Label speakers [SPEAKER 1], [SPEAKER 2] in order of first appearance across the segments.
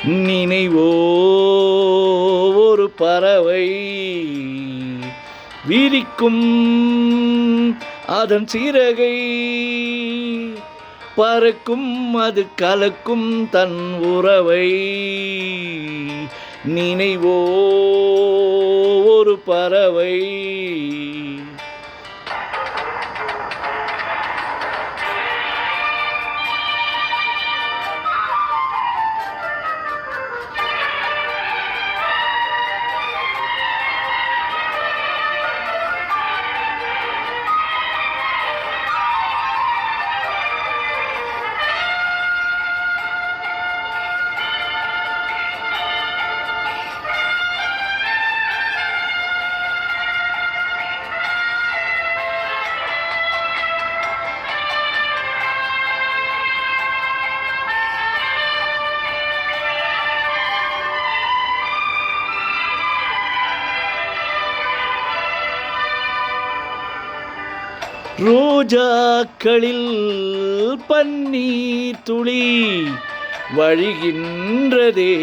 [SPEAKER 1] நினைவோ ஒரு பறவை விரிக்கும் அதன் சிறகை, பறக்கும் அது கலக்கும் தன் உறவை. நினைவோ ஒரு பறவை. ரோஜாக்களில் பன்னீர் துளி வழிகின்றதே,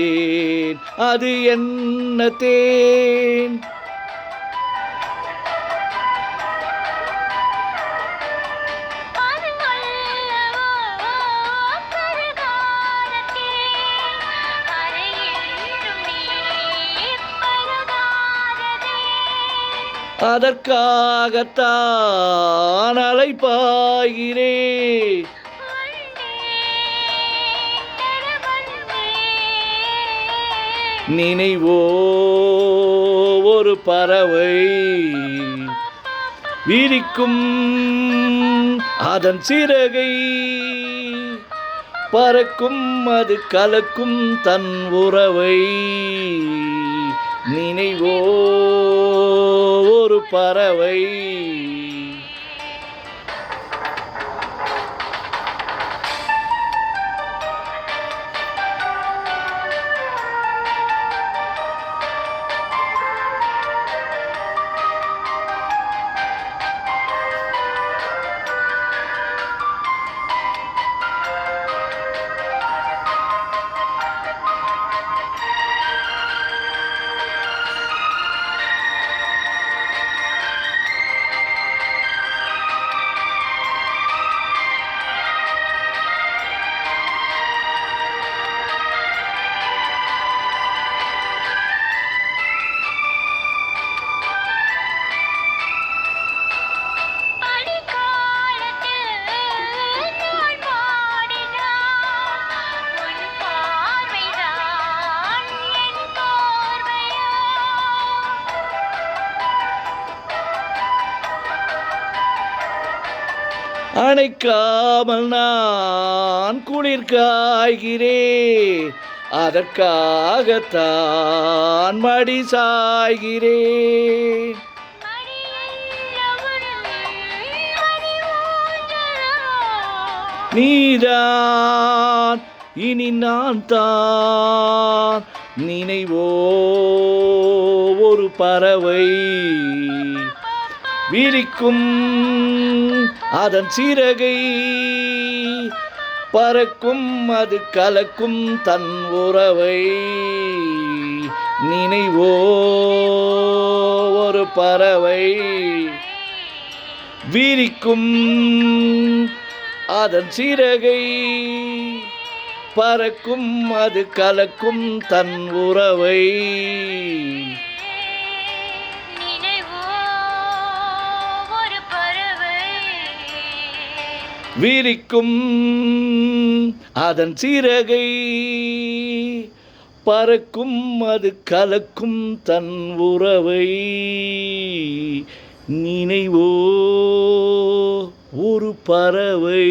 [SPEAKER 1] அது என்ன தேன்? அதற்காகத்தான் அலைபாய்கிறேன். நினைவோ ஒரு பறவை விரிக்கும் அதன் சிறகை, பறக்கும் அது கலக்கும் தன் உறவை. நினைவோ ஒரு பறவை. அணைக்காமல் நான் குளிர் காய்கிறேன், அதற்காகத்தான் மடி சாய்கிறேன். நீதான் இனி நான் தான். நினைவோ ஒரு பறவை விரிக்கும் அதன் சிறகை, பறக்கும் அது கலக்கும் தன் உறவை. நினைவோ ஒரு பறவை விரிக்கும் அதன் சிறகை, பறக்கும் அது கலக்கும் தன் உறவை. விரிக்கும் அதன் சிறகை, பறக்கும் அது கலக்கும் தன் உறவை. நினைவோ ஒரு பறவை.